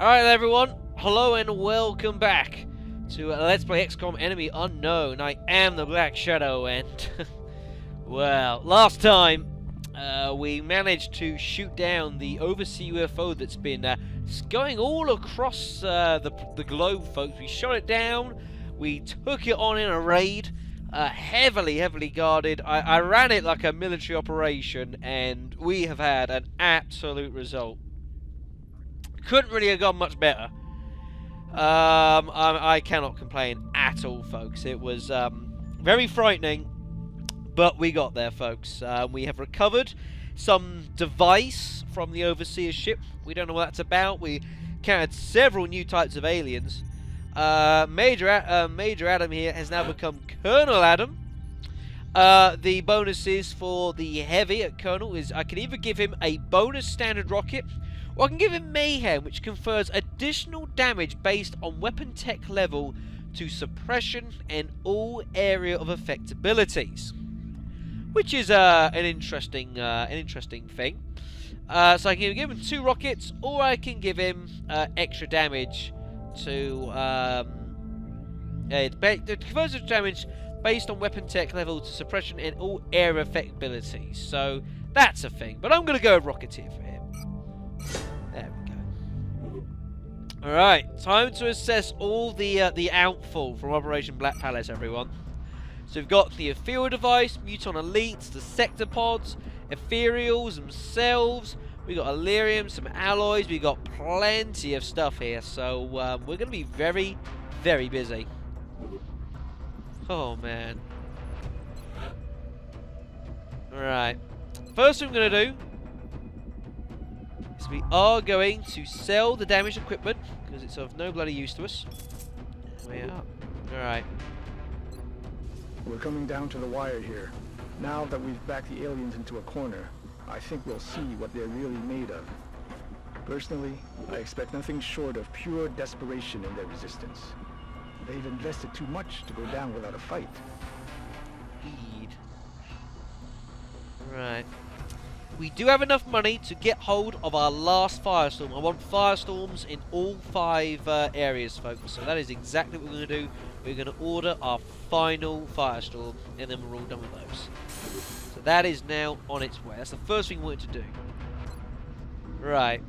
Alright everyone, hello and welcome back to Let's Play XCOM Enemy Unknown. I am the Black Shadow and, well, last time we managed to shoot down the overseas UFO that's been going all across the globe, folks. We shot it down, we took it on in a raid, heavily guarded. I ran it like a military operation and we have had an absolute result. Couldn't really have gone much better. I cannot complain at all, folks. It was very frightening, but we got there, folks. We have recovered some device from the overseer ship. We don't know what that's about. We encountered several new types of aliens. Major Adam here has now become Colonel Adam. The bonuses for the heavy at Colonel is I can either give him a bonus standard rocket, or I can give him Mayhem, which confers additional damage based on weapon tech level to suppression and all area of effect abilities, which is an interesting thing. So I can give him 2 rockets, or I can give him extra damage to it confers damage based on weapon tech level to suppression and all area effect abilities. So that's a thing. But I'm going to go with Rocketeer for him. There we go. Alright, time to assess all the outfall from Operation Black Palace, everyone. So we've got the ethereal device, muton elites, the sector pods, ethereals themselves. We've got Illyrium, some alloys. We've got plenty of stuff here. So we're going to be very, very busy. Oh, man. Alright. First thing we're going to do is we are going to sell the damaged equipment, because it's of no bloody use to us. There we are. Alright. We're coming down to the wire here. Now that we've backed the aliens into a corner, I think we'll see what they're really made of. Personally, I expect nothing short of pure desperation in their resistance. They've invested too much to go down without a fight. Indeed. Right. We do have enough money to get hold of our last firestorm. I want firestorms in all 5 areas, folks. So that is exactly what we're going to do. We're going to order our final firestorm, and then we're all done with those. So that is now on its way. That's the first thing we wanted to do. Right.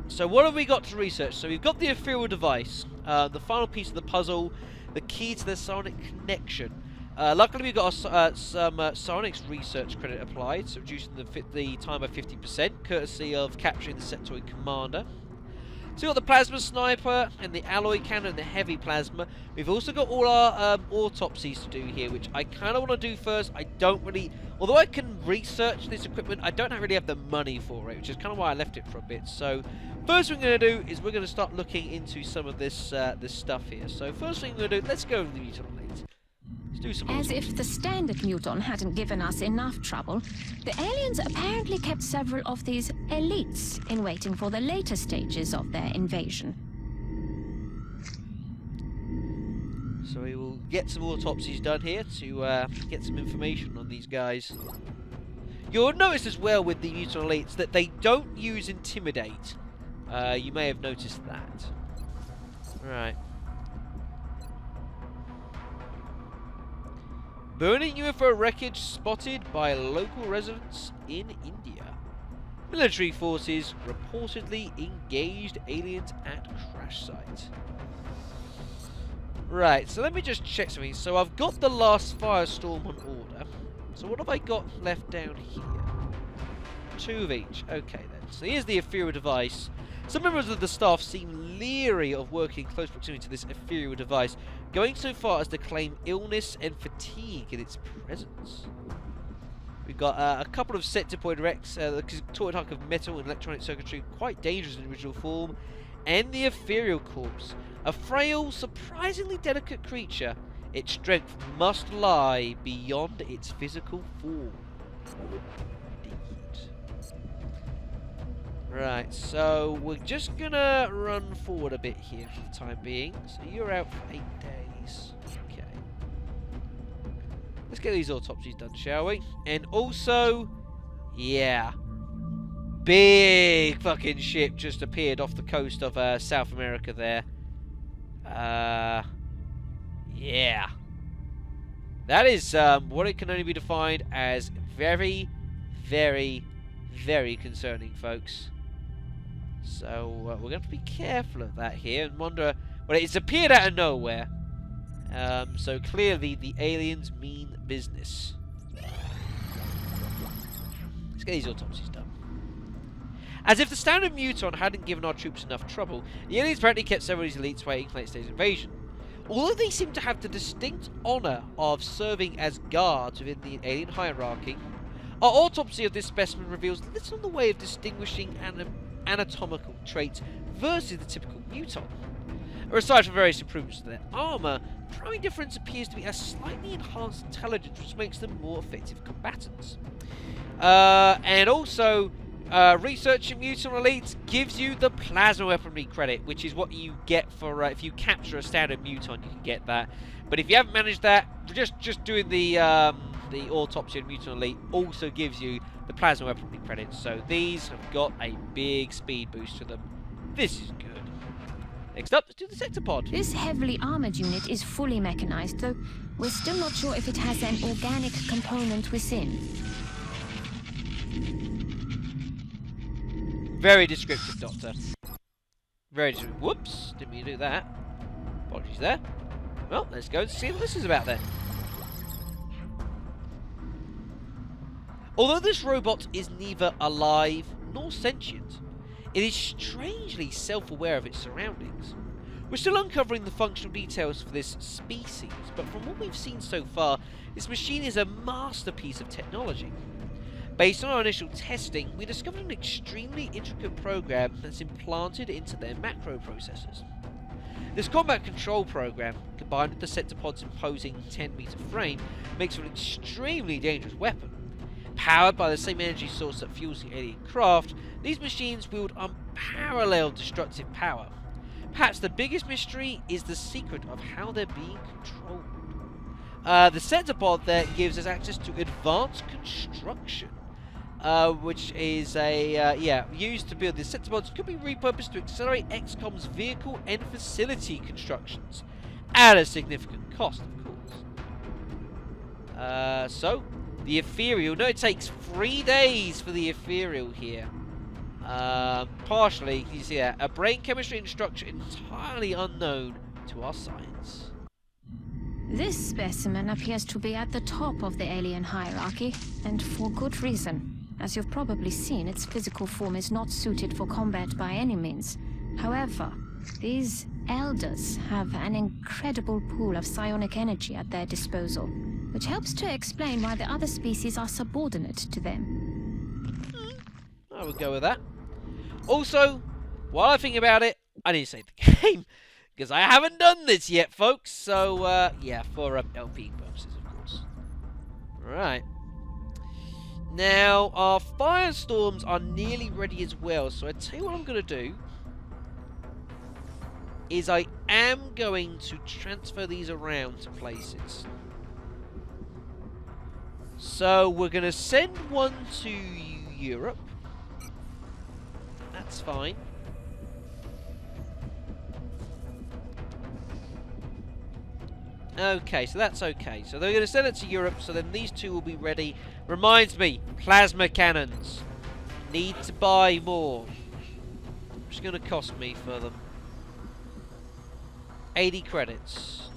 So what have we got to research? So we've got the ethereal device, the final piece of the puzzle, the key to the sonic connection. Luckily we've got some psionics research credit applied, so reducing the time by 50%, courtesy of capturing the sectoid commander. So we've got the plasma sniper and the alloy cannon and the heavy plasma. We've also got all our autopsies to do here, which I kind of want to do first. I don't really, although I can research this equipment, I don't really have the money for it, which is kind of why I left it for a bit. So first thing we're going to do is we're going to start looking into some of this this stuff here. So first thing we're going to do, let's go over the mutant elites. Let's do some As if the standard muton hadn't given us enough trouble, the aliens apparently kept several of these elites in waiting for the later stages of their invasion. So we will get some autopsies done here to get some information on these guys. You'll notice as well with the mutant elites that they don't use intimidate. You may have noticed that. Right. Burning UFO wreckage spotted by local residents in India. Military forces reportedly engaged aliens at crash site. Right, so let me just check something. So I've got the last firestorm on order. So what have I got left down here? 2 of each. Okay then. So here's the ethereal device. Some members of the staff seem leery of working in close proximity to this ethereal device, going so far as to claim illness and fatigue in its presence. We've got a couple of sectoid wrecks, the contorted hunk of metal and electronic circuitry, quite dangerous in original form, and the ethereal corpse, a frail, surprisingly delicate creature. Its strength must lie beyond its physical form. Right, so we're just gonna run forward a bit here for the time being. So you're out for 8 days. Okay. Let's get these autopsies done, shall we? And also, yeah, big fucking ship just appeared off the coast of South America there. Yeah. That is what it can only be defined as very, very, very concerning, folks. So we're going to have to be careful of that here and wonder... Well, it's appeared out of nowhere. So clearly the aliens mean business. Let's get these autopsies done. As if the standard muton hadn't given our troops enough trouble, the aliens apparently kept several of these elites waiting for late stage invasion. Although they seem to have the distinct honour of serving as guards within the alien hierarchy, our autopsy of this specimen reveals little in the way of distinguishing anatomical traits versus the typical muton. Aside from various improvements to their armour, the primary difference appears to be a slightly enhanced intelligence, which makes them more effective combatants. And also, researching mutant elites gives you the plasma weaponry credit, which is what you get for if you capture a standard muton, you can get that. But if you haven't managed that, just doing the autopsy of mutant elite also gives you the plasma weaponry credit. So these have got a big speed boost to them. This is good. Next up, let's do the sector pod. This heavily armored unit is fully mechanized, though we're still not sure if it has an organic component within. Very descriptive, Doctor. Very descriptive. Whoops, didn't mean to do that. Apologies there. Well, let's go and see what this is about then. Although this robot is neither alive nor sentient, it is strangely self-aware of its surroundings. We're still uncovering the functional details for this species, but from what we've seen so far, this machine is a masterpiece of technology. Based on our initial testing, we discovered an extremely intricate program that's implanted into their macroprocessors. This combat control program, combined with the sectopod's imposing 10-meter frame, makes it an extremely dangerous weapon. Powered by the same energy source that fuels the alien craft, these machines wield unparalleled destructive power. Perhaps the biggest mystery is the secret of how they're being controlled. The sectopod there gives us access to advanced construction, which is used to build. The sectopods could be repurposed to accelerate XCOM's vehicle and facility constructions, at a significant cost, of course. So, the ethereal. No, it takes 3 days for the ethereal here. Partially, you see that, a brain chemistry and structure entirely unknown to our science. This specimen appears to be at the top of the alien hierarchy, and for good reason. As you've probably seen, its physical form is not suited for combat by any means. However, these elders have an incredible pool of psionic energy at their disposal, which helps to explain why the other species are subordinate to them. I would go with that. Also, while I think about it, I need to save the game, because I haven't done this yet, folks. So, yeah, for LP purposes, of course. Right. Now, our firestorms are nearly ready as well, so I tell you what I'm going to do is I am going to transfer these around to places. So, we're going to send one to Europe. That's fine. Okay, so that's okay. So they're going to send it to Europe, so then these two will be ready. Reminds me, plasma cannons. Need to buy more. It's going to cost me for them. 80 credits.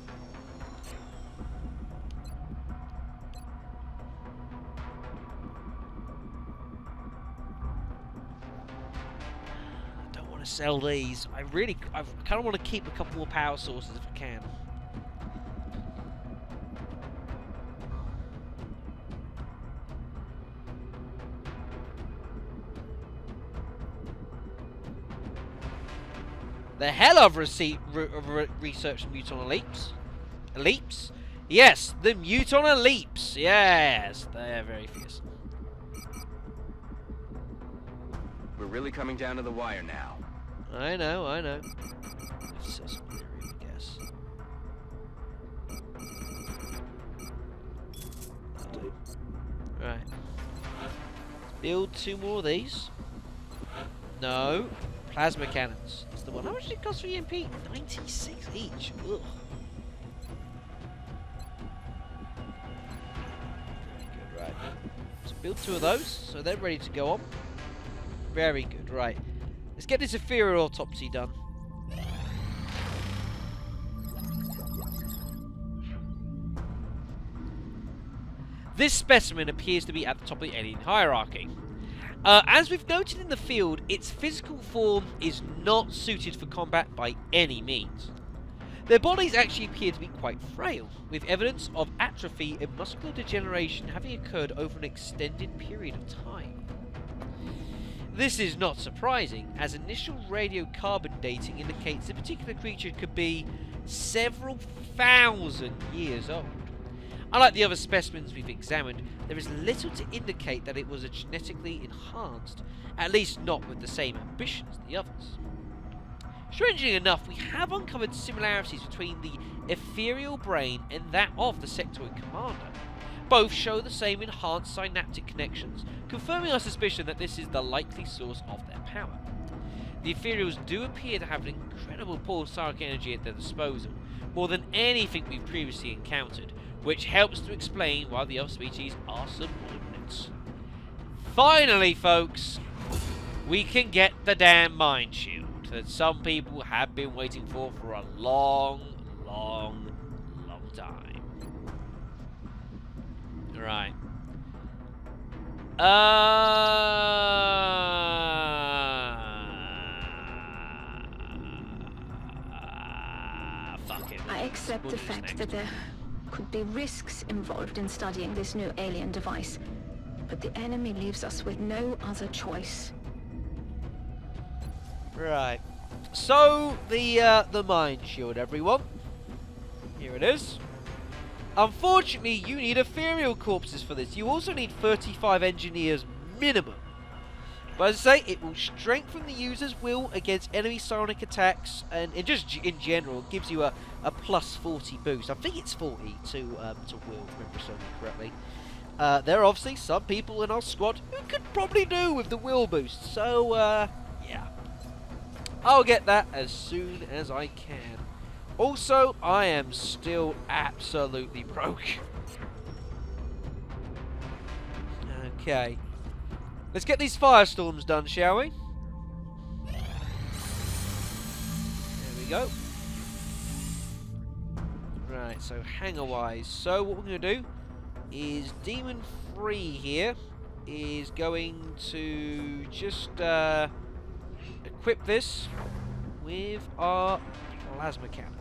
I don't want to sell these. I kind of want to keep a couple more power sources if I can. The hell of research muton elites. Yes, the muton elites. Yes, they're very fierce. We're really coming down to the wire now. I know. I guess. Right. Let's build 2 more of these. No. Plasma cannons. That's the one. How much did it cost for EMP? 96 each. Ugh. Good, right. Let's build 2 of those, so they're ready to go on. Very good, right. Let's get this ethereal autopsy done. This specimen appears to be at the top of the alien hierarchy. As we've noted in the field, its physical form is not suited for combat by any means. Their bodies actually appear to be quite frail, with evidence of atrophy and muscular degeneration having occurred over an extended period of time. This is not surprising, as initial radiocarbon dating indicates the particular creature could be several thousand years old. Unlike the other specimens we've examined, there is little to indicate that it was genetically enhanced, at least not with the same ambitions as the others. Strangely enough, we have uncovered similarities between the ethereal brain and that of the sectoid commander. Both show the same enhanced synaptic connections, confirming our suspicion that this is the likely source of their power. The ethereals do appear to have an incredible pulsaric energy at their disposal, more than anything we've previously encountered, which helps to explain why the other species are subordinates. Finally, folks, we can get the damn mind shield that some people have been waiting for a long, long, long time. Right. Fuck it. I accept the fact that there could be risks involved in studying this new alien device, but the enemy leaves us with no other choice. Right. So the mind shield, everyone. Here it is. Unfortunately, you need ethereal corpses for this. You also need 35 engineers minimum. But as I say, it will strengthen the user's will against enemy psionic attacks, and it just in general it gives you a plus 40 boost. I think it's 40 to will, if I remember something correctly. There are obviously some people in our squad who could probably do with the will boost. So yeah, I'll get that as soon as I can. Also, I am still absolutely broke. Okay. Let's get these firestorms done, shall we? There we go. Right, so hangar-wise. So what we're going to do is Demon 3 here is going to just equip this with our plasma cannon.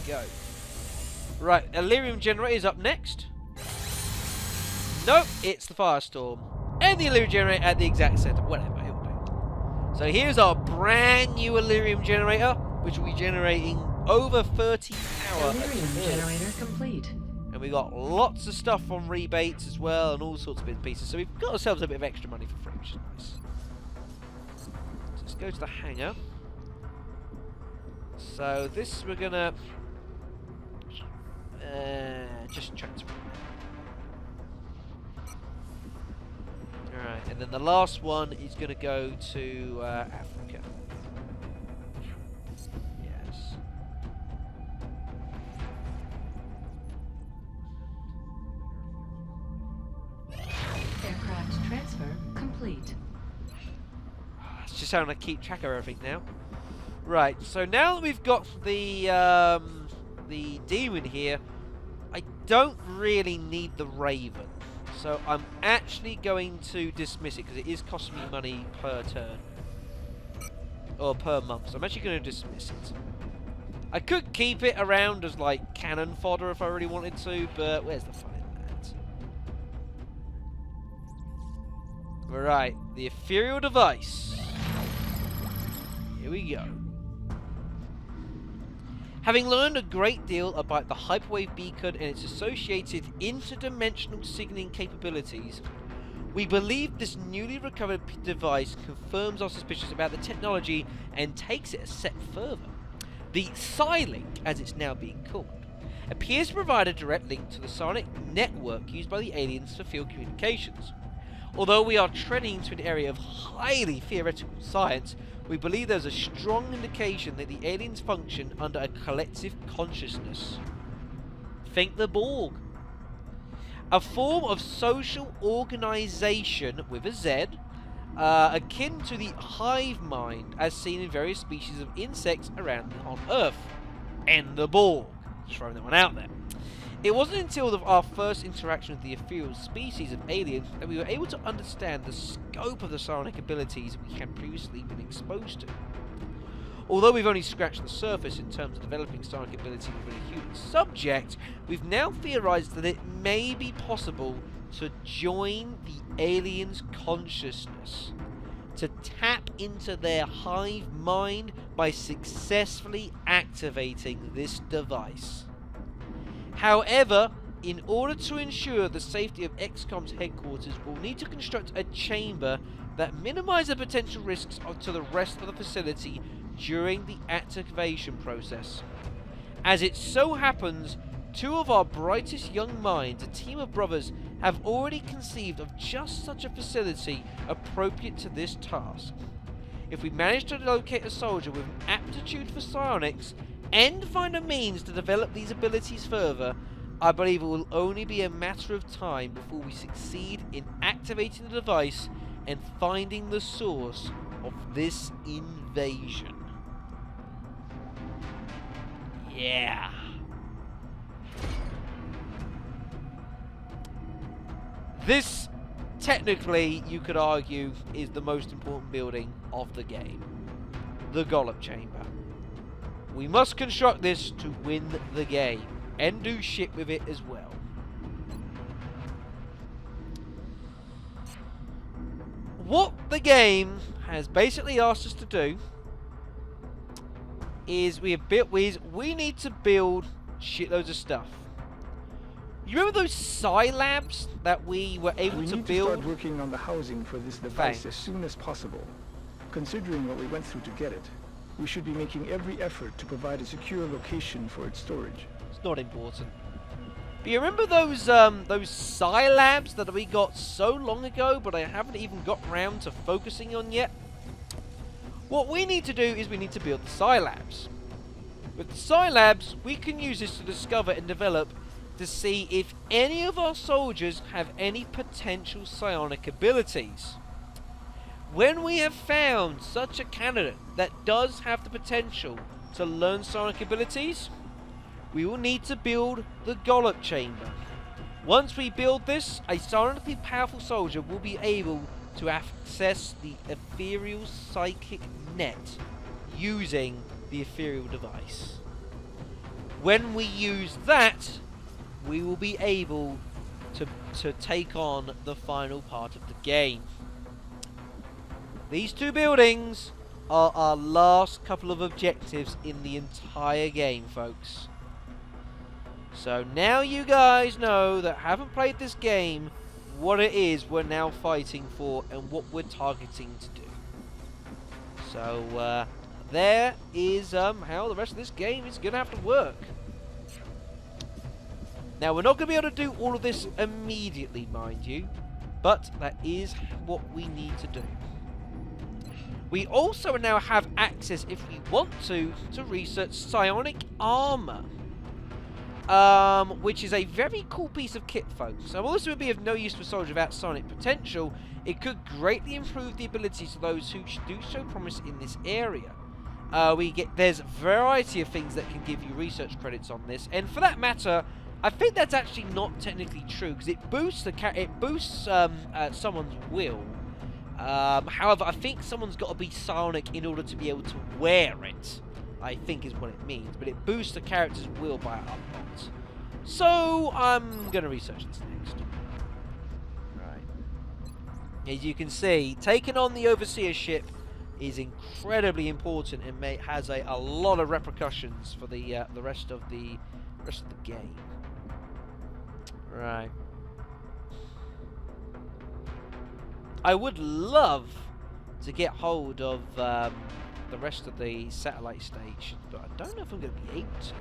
Go. Right, Illyrium generator is up next. Nope, it's the firestorm. And the Illyrium generator at the exact center. Whatever, it'll do. So here's our brand new Illyrium generator, which will be generating over 30 power. Illyrium generator complete. And we got lots of stuff on rebates as well, and all sorts of bits and pieces. So we've got ourselves a bit of extra money for free, which is nice. So let's go to the hangar. So this we're gonna just transfer. Alright, and then the last one is going to go to Africa. Yes. Aircraft transfer complete. It's just how I keep track of everything now. Right, so now that we've got the demon here, I don't really need the Raven. So I'm actually going to dismiss it because it is costing me money per turn. Or per month. So I'm actually going to dismiss it. I could keep it around as like cannon fodder if I really wanted to, but where's the fun in that? Right, the ethereal device. Here we go. Having learned a great deal about the hyperwave beacon and its associated interdimensional signaling capabilities, we believe this newly recovered device confirms our suspicions about the technology and takes it a step further. The Psi-Link, as it's now being called, appears to provide a direct link to the psionic network used by the aliens for field communications. Although we are treading into an area of highly theoretical science, we believe there's a strong indication that the aliens function under a collective consciousness. Think the Borg. A form of social organisation with a Z, akin to the hive mind as seen in various species of insects around on Earth. And the Borg. Just throwing that one out there. It wasn't until our first interaction with the ethereal species of aliens that we were able to understand the scope of the psionic abilities we had previously been exposed to. Although we've only scratched the surface in terms of developing psionic ability within a human subject, we've now theorized that it may be possible to join the aliens' consciousness, to tap into their hive mind by successfully activating this device. However, in order to ensure the safety of XCOM's headquarters, we'll need to construct a chamber that minimizes the potential risks to the rest of the facility during the activation process. As it so happens, two of our brightest young minds, a team of brothers, have already conceived of just such a facility appropriate to this task. If we manage to locate a soldier with an aptitude for psionics, and find a means to develop these abilities further, I believe it will only be a matter of time before we succeed in activating the device and finding the source of this invasion. Yeah. This, technically, you could argue, is the most important building of the game. The Gollop Chamber. We must construct this to win the game, and do shit with it as well. What the game has basically asked us to do is we need to build shitloads of stuff. You remember those Psi labs that we were able to build? We need to start working on the housing for this device as soon as possible. Considering what we went through to get it, we should be making every effort to provide a secure location for its storage. It's not important. But you remember those Psi labs that we got so long ago, but I haven't even got round to focusing on yet? What we need to do is we need to build the Psi labs. With the Psi labs, we can use this to discover and develop to see if any of our soldiers have any potential psionic abilities. When we have found such a candidate that does have the potential to learn psionic abilities, we will need to build the Gollop Chamber. Once we build this, a psionically powerful soldier will be able to access the ethereal psychic net using the ethereal device. When we use that, we will be able to take on the final part of the game. These two buildings are our last couple of objectives in the entire game, folks. So now you guys know that haven't played this game, what it is we're now fighting for and what we're targeting to do. So there is how the rest of this game is going to have to work. Now we're not going to be able to do all of this immediately, mind you, but that is what we need to do. We also now have access, if we want to research psionic armor. Which is a very cool piece of kit, folks. So while this would be of no use to a soldier without psionic potential, it could greatly improve the abilities of those who do show promise in this area. There's a variety of things that can give you research credits on this, and for that matter, I think that's actually not technically true because it boosts someone's will. However, I think someone's got to be psionic in order to be able to wear it, I think is what it means. But it boosts the character's will by a lot. So, I'm going to research this next. Right. As you can see, taking on the Overseer ship is incredibly important and has a lot of repercussions for the rest of the game. Right. I would love to get hold of the rest of the satellite stations, but I don't know if I'm going to be able to.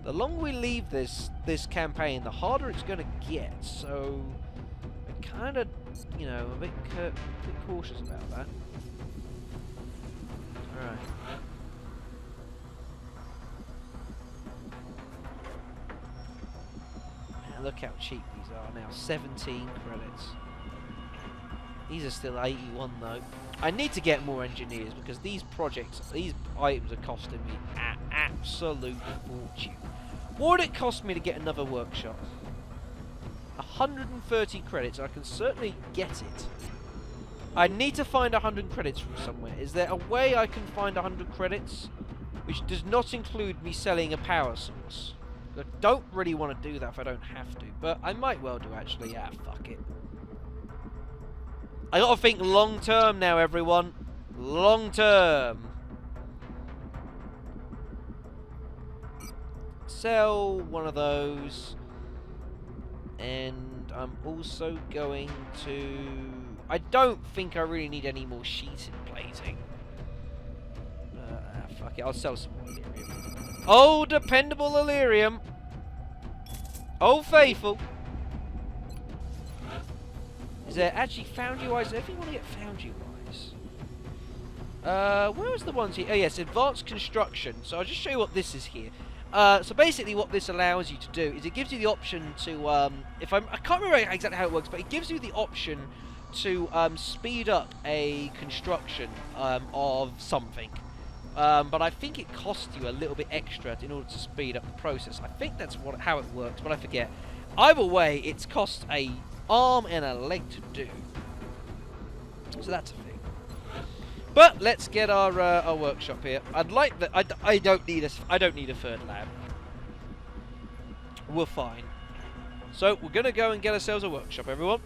The longer we leave this campaign, the harder it's going to get. So, I kind of, you know, a bit cautious about that. All right. Man, look how cheap these are now. 17 credits. These are still 81 though. I need to get more engineers because these projects, these items are costing me an absolute fortune. What would it cost me to get another workshop? 130 credits. I can certainly get it. I need to find 100 credits from somewhere. Is there a way I can find 100 credits which does not include me selling a power source? I don't really want to do that if I don't have to, but I might well do actually. Yeah, fuck it. I gotta think long term now, everyone. Long term. Sell one of those. And I'm also going to... I don't think I really need any more sheeting plating. Fuck it, I'll sell some more Illyrium. Oh, dependable Illyrium. Oh, faithful. Is there actually foundry-wise? I think want to get foundry-wise. Where was the ones here? Oh yes, advanced construction. So I'll just show you what this is here. So basically what this allows you to do is it gives you the option to, I can't remember exactly how it works, but it gives you the option to speed up a construction of something. But I think it costs you a little bit extra in order to speed up the process. I think that's how it works, but I forget. Either way, it's cost a arm and a leg to do. So that's a thing. But let's get our workshop here. I'd like that. I don't need a third lab. We're fine. So we're gonna go and get ourselves a workshop, everyone.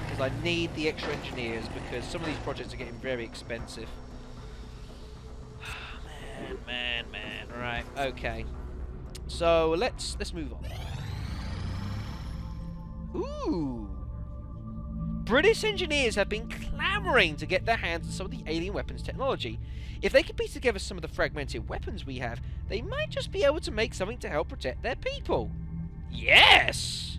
Because I need the extra engineers because some of these projects are getting very expensive. Man. Right. Okay. So let's move on. Ooh. British engineers have been clamouring to get their hands on some of the alien weapons technology. If they can piece together some of the fragmented weapons we have, they might just be able to make something to help protect their people. Yes!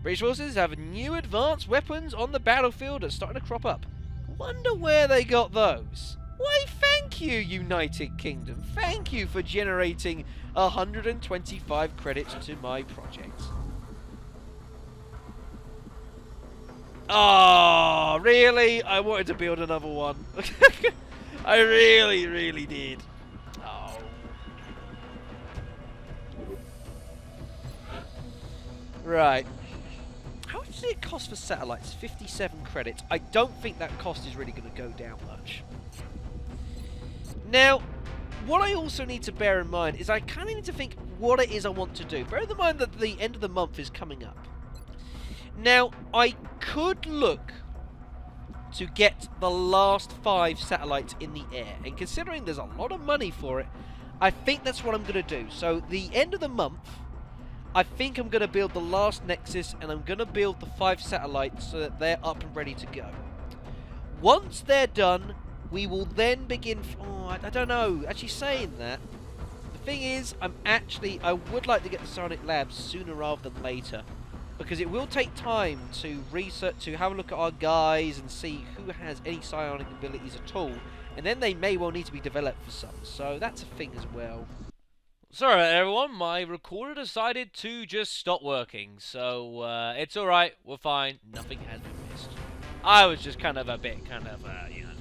British forces have new advanced weapons on the battlefield that's starting to crop up. Wonder where they got those. Why, thank you, United Kingdom. Thank you for generating 125 credits to my project. Oh, really? I wanted to build another one. I really did. Oh. Right. How much did it cost for satellites? 57 credits. I don't think that cost is really going to go down much. Now, what I also need to bear in mind is I kind of need to think what it is I want to do. Bear in mind that the end of the month is coming up. Now, I could look to get the last 5 satellites in the air, and considering there's a lot of money for it, I think that's what I'm going to do. So, the end of the month, I think I'm going to build the last Nexus, and I'm going to build the 5 satellites so that they're up and ready to go. Once they're done, we will then begin... Oh, I don't know. Actually, saying that, the thing is, I would like to get the Psionic Labs sooner rather than later. Because it will take time to research, to have a look at our guys and see who has any psionic abilities at all. And then they may well need to be developed for some. So that's a thing as well. Sorry everyone, my recorder decided to just stop working. So it's alright, we're fine, nothing has been missed. I was just kind of a bit, you know,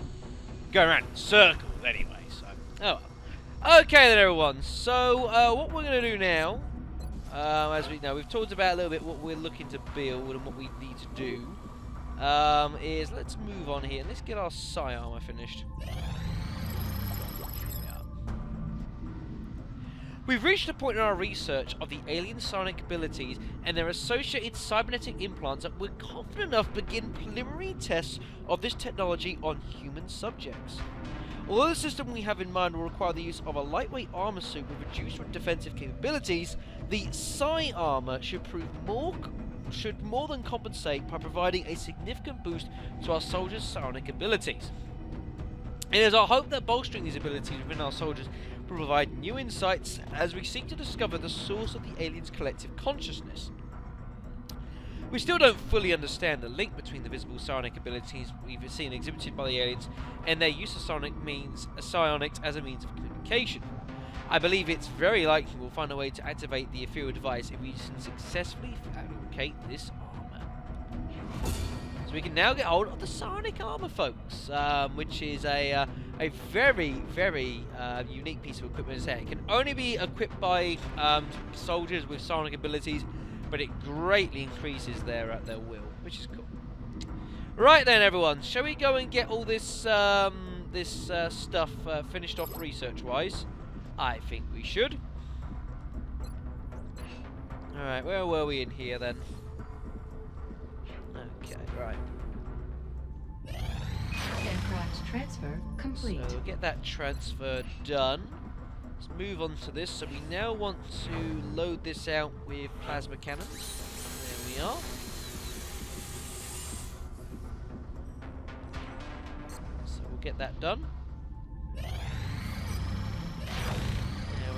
going around in circles anyway, so, oh well. Okay then everyone, so what we're going to do now... as we know, we've talked about a little bit what we're looking to build and what we need to do. Is let's move on here and let's get our psi armor finished. We've reached a point in our research of the alien psionic abilities and their associated cybernetic implants that we're confident enough to begin preliminary tests of this technology on human subjects. Although the system we have in mind will require the use of a lightweight armor suit with reduced defensive capabilities, the psi armor should more than compensate by providing a significant boost to our soldiers' psionic abilities. It is our hope that bolstering these abilities within our soldiers will provide new insights as we seek to discover the source of the aliens' collective consciousness. We still don't fully understand the link between the visible psionic abilities we've seen exhibited by the aliens and their use of psionics as a means of communication. I believe it's very likely we'll find a way to activate the ethereal device if we can successfully fabricate this armor. So we can now get hold of the psionic armor, folks, which is a very, very unique piece of equipment. As I say, it can only be equipped by soldiers with psionic abilities, but it greatly increases their will, which is cool. Right then, everyone, shall we go and get all this stuff finished off research-wise? I think we should. Alright, where were we in here then? Okay, right. Aircraft transfer complete. So we'll get that transfer done. Let's move on to this. So we now want to load this out with plasma cannons. There we are. So we'll get that done. There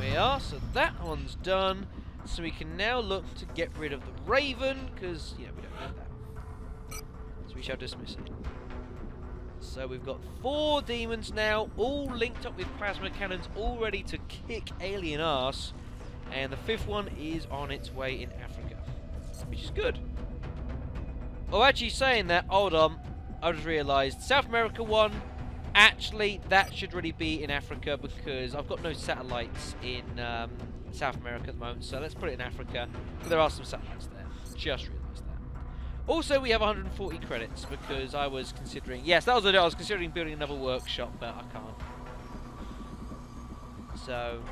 we are. So that one's done. So we can now look to get rid of the Raven, because, you know, we don't need that. So we shall dismiss it. So we've got 4 demons now, all linked up with plasma cannons, all ready to kick alien ass. And the 5th one is on its way in Africa, which is good. Oh, actually saying that, hold on, I just realised, South America 1, actually that should really be in Africa, because I've got no satellites in South America at the moment, so let's put it in Africa. But there are some satellites there, just realised that. Also, we have 140 credits, because I was considering... Yes, that was it. I was considering building another workshop, but I can't. So,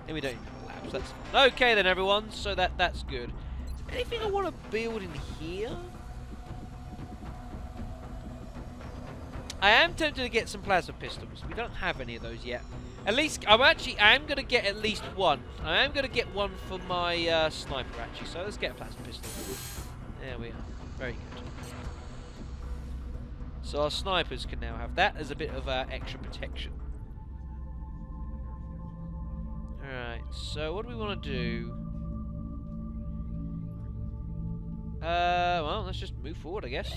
and we don't need no labs. That's fine. Okay then, everyone. So that's good. Is there anything I want to build in here? I am tempted to get some plasma pistols. We don't have any of those yet. At least, I am going to get at least one. I am going to get one for my sniper, actually. So let's get a plasma pistol. There we are. Very good. So our snipers can now have that as a bit of extra protection. Alright, so what do we want to do? Well, let's just move forward, I guess.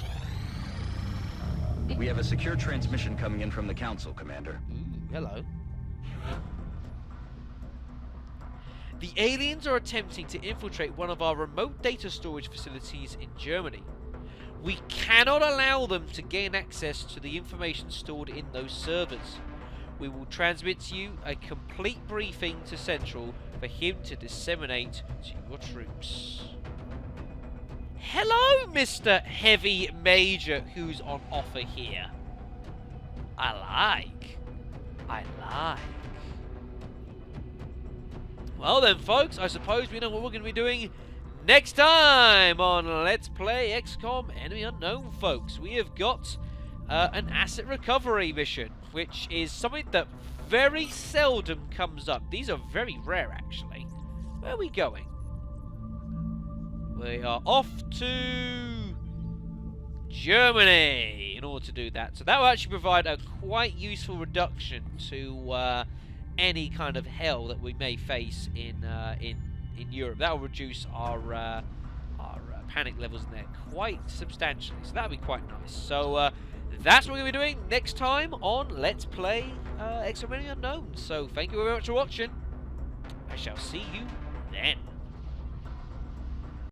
We have a secure transmission coming in from the Council, Commander. Ooh, hello. The aliens are attempting to infiltrate one of our remote data storage facilities in Germany. We cannot allow them to gain access to the information stored in those servers. We will transmit to you a complete briefing to Central for him to disseminate to your troops. Hello, Mr. Heavy Major, who's on offer here. I like. Well then, folks, I suppose we know what we're going to be doing next time on Let's Play XCOM Enemy Unknown, folks. We have got an asset recovery mission, which is something that very seldom comes up. These are very rare, actually. Where are we going? We are off to Germany in order to do that. So that will actually provide a quite useful reduction to any kind of hell that we may face in Europe. That will reduce our panic levels in there quite substantially. So that'll be quite nice. So that's what we're going to be doing next time on Let's Play XCOM Enemy Unknown. So thank you very much for watching. I shall see you then.